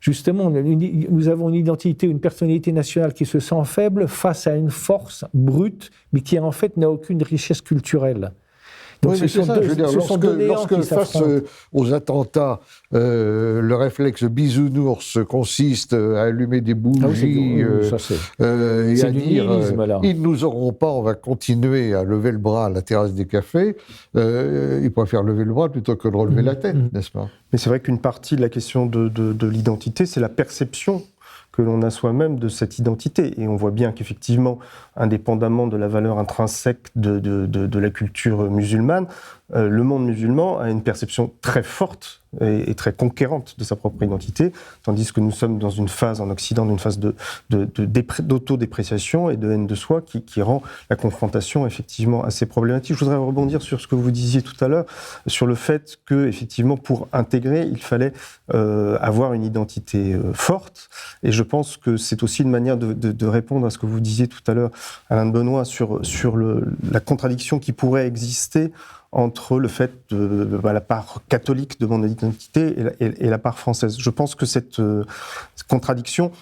justement, nous avons une identité, une personnalité nationale qui se sent faible face à une force brute, mais qui en fait n'a aucune richesse culturelle. Donc, oui, mais c'est ça, je veux dire, lorsque face aux attentats, le réflexe bisounours consiste à allumer des bougies et à dire « ils ne nous auront pas, on va continuer à lever le bras à la terrasse des cafés », ils préfèrent lever le bras plutôt que de relever la tête, n'est-ce pas ? Mais c'est vrai qu'une partie de la question de l'identité, c'est la perception que l'on a soi-même de cette identité. Et on voit bien qu'effectivement, indépendamment de la valeur intrinsèque de la culture musulmane, le monde musulman a une perception très forte et très conquérante de sa propre identité, tandis que nous sommes dans une phase en Occident, d'une phase d'autodépréciation et de haine de soi qui rend la confrontation effectivement assez problématique. Je voudrais rebondir sur ce que vous disiez tout à l'heure, sur le fait que effectivement pour intégrer, il fallait avoir une identité forte, et je pense que c'est aussi une manière de répondre à ce que vous disiez tout à l'heure, Alain de Benoît, sur la contradiction qui pourrait exister entre le fait de la part catholique de mon identité et la part française. Je pense que cette contradiction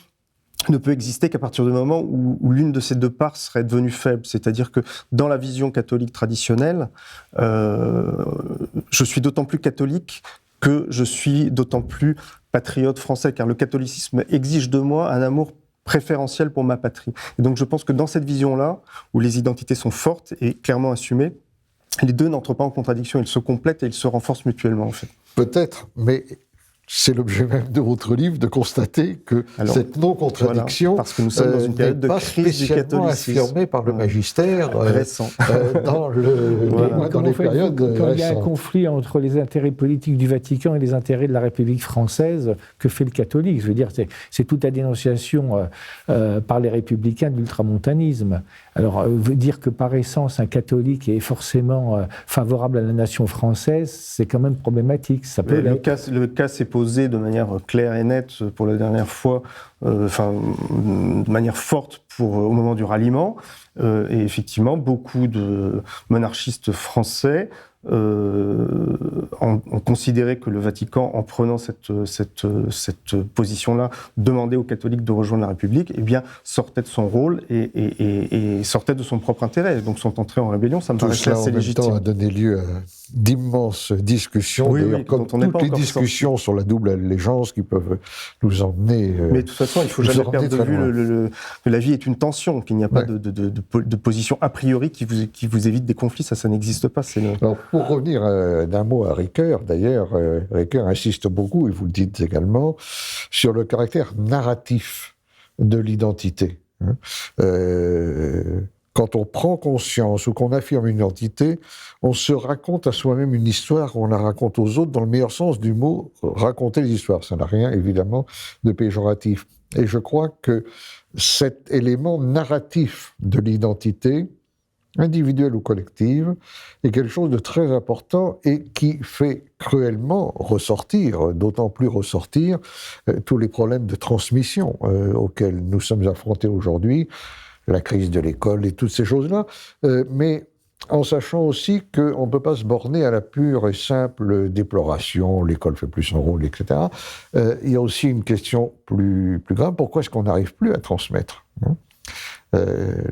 ne peut exister qu'à partir du moment où l'une de ces deux parts serait devenue faible. C'est-à-dire que dans la vision catholique traditionnelle, je suis d'autant plus catholique que je suis d'autant plus patriote français, car le catholicisme exige de moi un amour préférentiel pour ma patrie. Et donc je pense que dans cette vision-là, où les identités sont fortes et clairement assumées, les deux n'entrent pas en contradiction, ils se complètent et ils se renforcent mutuellement, en fait. Peut-être, mais c'est l'objet même de votre livre de constater que cette non-contradiction parce que nous sommes dans une période de crise du catholicisme affirmée par le magistère récent. dans les périodes quand il y a un récentes. conflit entre les intérêts politiques du Vatican et les intérêts de la République française, que fait le catholique ? Je veux dire, c'est toute la dénonciation par les républicains de l'ultramontanisme. Alors, dire que par essence, un catholique est forcément favorable à la nation française, c'est quand même problématique. Ça peut le cas s'est posé de manière claire et nette pour la dernière fois, de manière forte au moment du ralliement. Et effectivement, beaucoup de monarchistes français ont considéré que le Vatican, en prenant cette position-là, demandait aux catholiques de rejoindre la République, eh bien, sortait de son rôle et sortait de son propre intérêt. Donc, sont entrés en rébellion. Ça me paraissait assez légitime. Tout cela, en même temps, a donné lieu à d'immenses discussions, d'ailleurs, comme toutes les discussions sur la double allégeance qui peuvent nous emmener. Mais de toute façon, il ne faut jamais perdre de vue que la vie est une tension, qu'il n'y a pas de position a priori qui vous évite des conflits. Ça n'existe pas. Alors, pour revenir d'un mot à Ricoeur, d'ailleurs, Ricoeur insiste beaucoup, et vous le dites également, sur le caractère narratif de l'identité. Quand on prend conscience ou qu'on affirme une identité, on se raconte à soi-même une histoire, on la raconte aux autres dans le meilleur sens du mot, raconter les histoires. Ça n'a rien, évidemment, de péjoratif. Et je crois que cet élément narratif de l'identité, individuelle ou collective, est quelque chose de très important et qui fait cruellement ressortir, d'autant plus ressortir, tous les problèmes de transmission auxquels nous sommes affrontés aujourd'hui, la crise de l'école et toutes ces choses-là. Mais en sachant aussi qu'on ne peut pas se borner à la pure et simple déploration, l'école fait plus son rôle, etc. Il y a aussi une question plus grave, pourquoi est-ce qu'on n'arrive plus à transmettre, hein?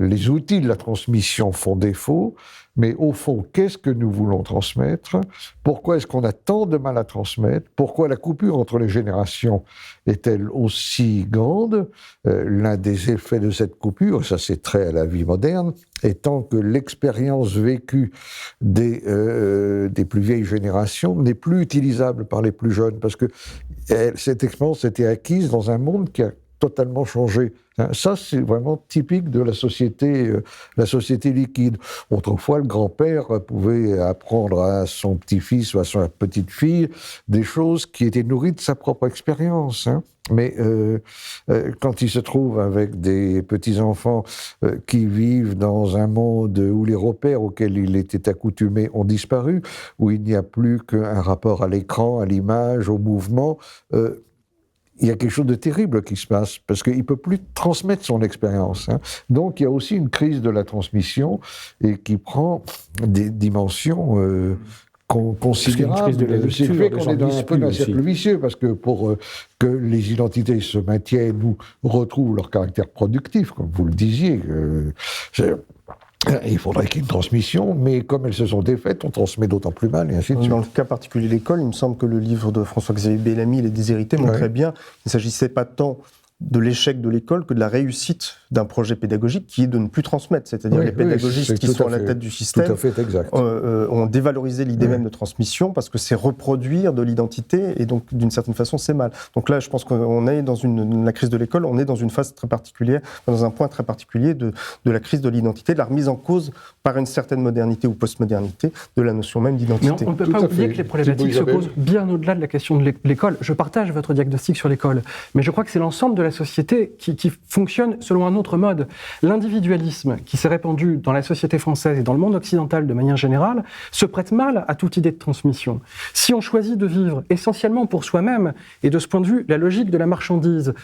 Les outils de la transmission font défaut, mais au fond, qu'est-ce que nous voulons transmettre? Pourquoi est-ce qu'on a tant de mal à transmettre? Pourquoi la coupure entre les générations est-elle aussi grande? L'un des effets de cette coupure, ça c'est trait à la vie moderne, étant que l'expérience vécue des plus vieilles générations n'est plus utilisable par les plus jeunes, parce que cette expérience était acquise dans un monde qui a totalement changé. Ça, c'est vraiment typique de la société liquide. Autrefois, le grand-père pouvait apprendre à son petit-fils ou à sa petite-fille des choses qui étaient nourries de sa propre expérience, hein. Mais quand il se trouve avec des petits-enfants qui vivent dans un monde où les repères auxquels il était accoutumé ont disparu, où il n'y a plus qu'un rapport à l'écran, à l'image, au mouvement, il y a quelque chose de terrible qui se passe, parce qu'il ne peut plus transmettre son expérience, hein. Donc il y a aussi une crise de la transmission, et qui prend des dimensions considérables. Une crise de la lecture, C'est le fait les qu'on gens est dans lisent un peu plus d'un aussi. cercle vicieux, parce que pour que les identités se maintiennent ou retrouvent leur caractère productif, comme vous le disiez, il faudrait qu'il y ait une transmission, mais comme elles se sont défaites, on transmet d'autant plus mal, et ainsi de suite. Dans le cas particulier de l'école, il me semble que le livre de François-Xavier Bellamy, Les Déshérités, montrait bien qu'il ne s'agissait pas tant de l'échec de l'école que de la réussite d'un projet pédagogique qui est de ne plus transmettre. C'est-à-dire les pédagogistes qui sont à la tête du système tout à fait exact. ont dévalorisé l'idée même de transmission, parce que c'est reproduire de l'identité, et donc d'une certaine façon c'est mal. Donc là, je pense qu'on est dans la crise de l'école, on est dans une phase très particulière, dans un point très particulier de la crise de l'identité, de la remise en cause par une certaine modernité ou postmodernité de la notion même Mais d'identité. on ne peut Tout pas à oublier fait. que les problématiques se Isabelle. posent bien au-delà de la question de l'école. Je partage votre diagnostic sur l'école, mais je crois que c'est l'ensemble de la société qui fonctionne selon un autre mode. L'individualisme qui s'est répandu dans la société française et dans le monde occidental de manière générale se prête mal à toute idée de transmission. Si on choisit de vivre essentiellement pour soi-même, et de ce point de vue, la logique de la marchandise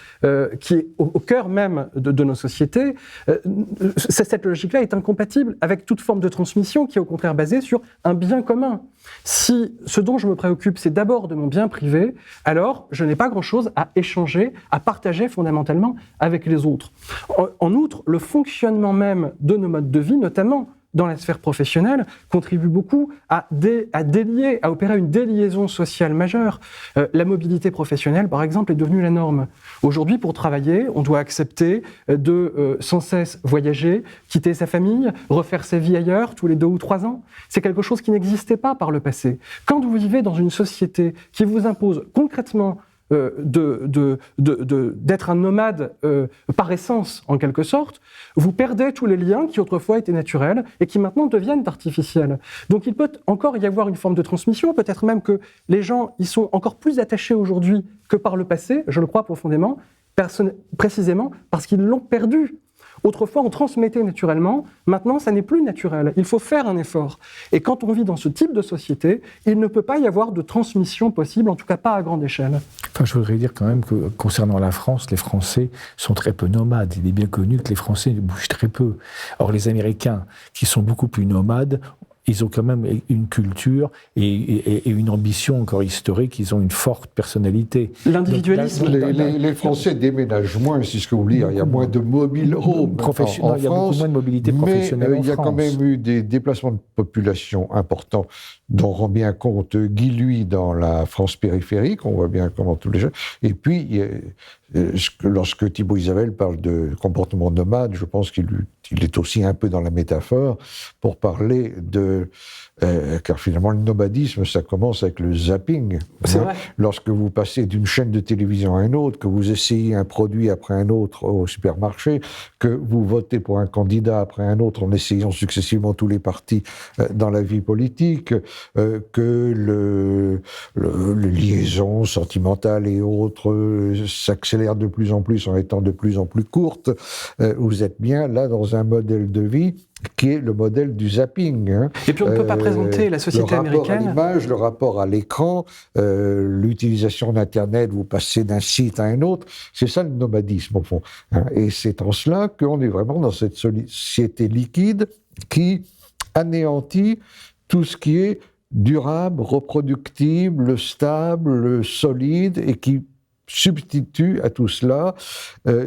qui est au cœur même de nos sociétés, cette logique-là est incompatible avec toute forme de transmission qui est au contraire basée sur un bien commun. Si ce dont je me préoccupe, c'est d'abord de mon bien privé, alors je n'ai pas grand-chose à échanger, à partager fondamentalement avec les autres. En outre, le fonctionnement même de nos modes de vie, notamment dans la sphère professionnelle, contribue beaucoup à délier, à opérer une déliaison sociale majeure. La mobilité professionnelle, par exemple, est devenue la norme. Aujourd'hui, pour travailler, on doit accepter de sans cesse voyager, quitter sa famille, refaire sa vie ailleurs tous les 2 ou 3 ans. C'est quelque chose qui n'existait pas par le passé. Quand vous vivez dans une société qui vous impose concrètement d'être un nomade par essence, en quelque sorte, vous perdez tous les liens qui autrefois étaient naturels et qui maintenant deviennent artificiels. Donc il peut encore y avoir une forme de transmission, peut-être même que les gens y sont encore plus attachés aujourd'hui que par le passé, je le crois profondément, précisément parce qu'ils l'ont perdu. Autrefois, on transmettait naturellement. Maintenant, ça n'est plus naturel. Il faut faire un effort. Et quand on vit dans ce type de société, il ne peut pas y avoir de transmission possible, en tout cas pas à grande échelle. Enfin, je voudrais dire quand même que concernant la France, les Français sont très peu nomades. Il est bien connu que les Français bougent très peu. Or, les Américains, qui sont beaucoup plus nomades, ils ont quand même une culture et une ambition encore historique, ils ont une forte personnalité. L'individualisme... Les Français déménagent moins, c'est ce que vous voulez dire. Il y a moins de mobile home en Il y a beaucoup France, moins de mobilité professionnelle mais en il y a France. quand même eu des déplacements de population importants, dont rend bien compte Guy Luy dans la France périphérique, on voit bien comment tous les gens... Et puis, lorsque Thibault Isabelle parle de comportement nomade, je pense qu'il est aussi un peu dans la métaphore pour parler de... car finalement, le nomadisme, ça commence avec le zapping. C'est vrai. Lorsque vous passez d'une chaîne de télévision à une autre, que vous essayez un produit après un autre au supermarché, que vous votez pour un candidat après un autre en essayant successivement tous les partis dans la vie politique, que les liaisons sentimentales et autres s'accélèrent de plus en plus en étant de plus en plus courtes, vous êtes bien là dans un modèle de vie qui est le modèle du zapping. Hein. Et puis on ne peut pas présenter la société américaine... Le rapport à l'image, le rapport à l'écran, l'utilisation d'Internet, vous passez d'un site à un autre, c'est ça le nomadisme au fond. Hein. Et c'est en cela qu'on est vraiment dans cette société liquide qui anéantit tout ce qui est durable, reproductible, stable, solide, et qui substitue à tout cela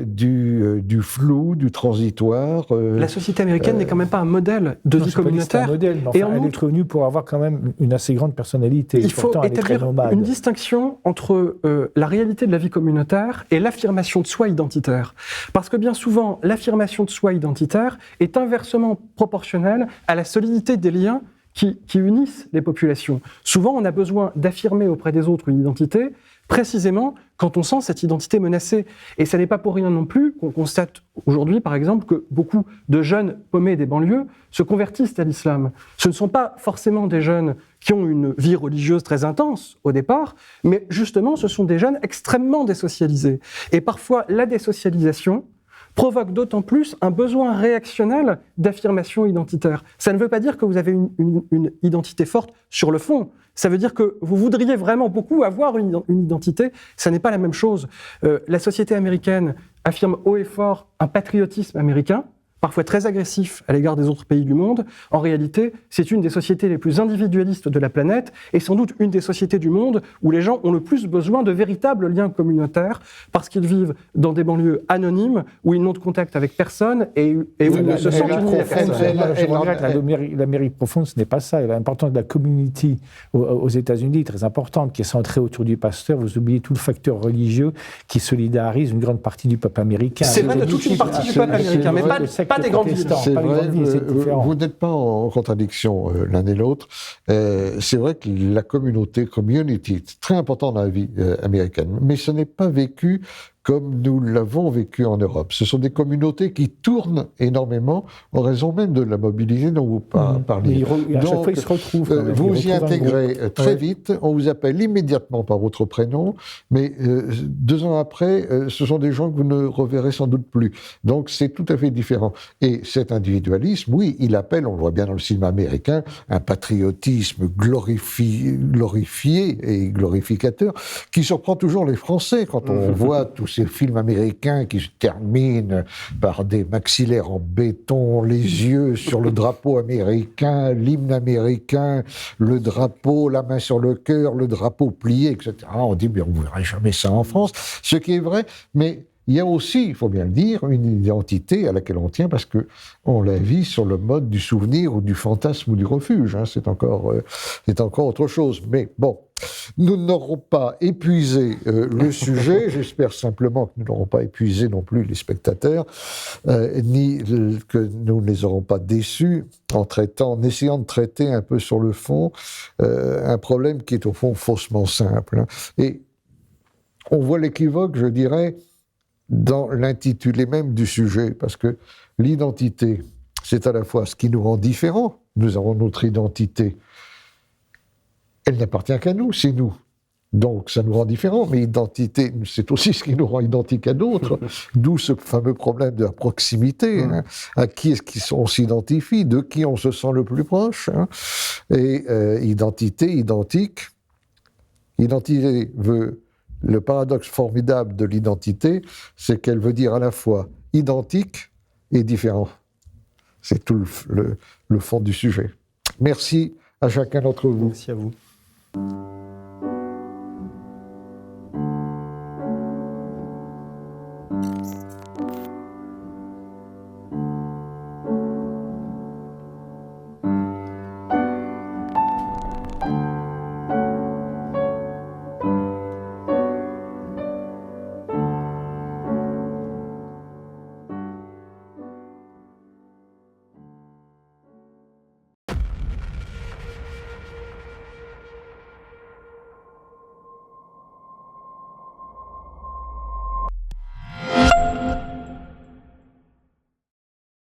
du flou, du transitoire. La société américaine n'est quand même pas un modèle de vie communautaire. C'est un modèle, mais enfin, Et en elle est outre, connue pour avoir quand même une assez grande personnalité. il faut Pourtant, elle est très établir nomade. une distinction entre la réalité de la vie communautaire et l'affirmation de soi identitaire. Parce que bien souvent, l'affirmation de soi identitaire est inversement proportionnelle à la solidité des liens qui unissent les populations. Souvent, on a besoin d'affirmer auprès des autres une identité, précisément quand on sent cette identité menacée. Et ça n'est pas pour rien non plus qu'on constate aujourd'hui, par exemple, que beaucoup de jeunes paumés des banlieues se convertissent à l'islam. Ce ne sont pas forcément des jeunes qui ont une vie religieuse très intense au départ, mais justement, ce sont des jeunes extrêmement désocialisés. Et parfois, la désocialisation provoque d'autant plus un besoin réactionnel d'affirmation identitaire. Ça ne veut pas dire que vous avez une identité forte sur le fond. Ça veut dire que vous voudriez vraiment beaucoup avoir une identité. Ça n'est pas la même chose. La société américaine affirme haut et fort un patriotisme américain, parfois très agressif à l'égard des autres pays du monde. En réalité, c'est une des sociétés les plus individualistes de la planète et sans doute une des sociétés du monde où les gens ont le plus besoin de véritables liens communautaires parce qu'ils vivent dans des banlieues anonymes où ils n'ont de contact avec personne et où ils ne se sentent unis à personne. Je regrette, l'Amérique profonde, ce n'est pas ça. L'importance de la community aux États-Unis est très importante, qui est centrée autour du pasteur. Vous oubliez tout le facteur religieux qui solidarise une grande partie du peuple américain. C'est vrai de toute une partie du peuple américain, mais pas des grandes villes. C'est vrai, vous n'êtes pas en contradiction l'un et l'autre. C'est vrai que la community, est très important dans la vie américaine, mais ce n'est pas vécu comme nous l'avons vécu en Europe. Ce sont des communautés qui tournent énormément en raison même de la mobilité dont vous parliez. À chaque fois, ils se retrouvent. Vous y intégrez très vite, on vous appelle immédiatement par votre prénom, mais 2 ans après, ce sont des gens que vous ne reverrez sans doute plus. Donc c'est tout à fait différent. Et cet individualisme, oui, il appelle, on le voit bien dans le cinéma américain, un patriotisme glorifié et glorificateur, qui surprend toujours les Français quand on voit tous ces films américains qui se terminent par des maxillaires en béton, les yeux sur le drapeau américain, l'hymne américain, le drapeau, la main sur le cœur, le drapeau plié, etc. On dit, mais on ne verra jamais ça en France, ce qui est vrai, mais il y a aussi, il faut bien le dire, une identité à laquelle on tient parce que on la vit sur le mode du souvenir ou du fantasme ou du refuge. Hein, c'est encore autre chose. Mais bon, nous n'aurons pas épuisé le sujet. J'espère simplement que nous n'aurons pas épuisé non plus les spectateurs, ni que nous ne les aurons pas déçus en essayant de traiter un peu sur le fond un problème qui est au fond faussement simple. Hein. Et on voit l'équivoque, je dirais, dans l'intitulé même du sujet, parce que l'identité, c'est à la fois ce qui nous rend différents, nous avons notre identité, elle n'appartient qu'à nous, c'est nous. Donc ça nous rend différents, mais identité, c'est aussi ce qui nous rend identiques à d'autres, d'où ce fameux problème de la proximité, hein, à qui est-ce qu'on s'identifie, de qui on se sent le plus proche, hein, et identité, identique, identité veut... Le paradoxe formidable de l'identité, c'est qu'elle veut dire à la fois identique et différent. C'est tout le fond du sujet. Merci à chacun d'entre vous. Merci à vous.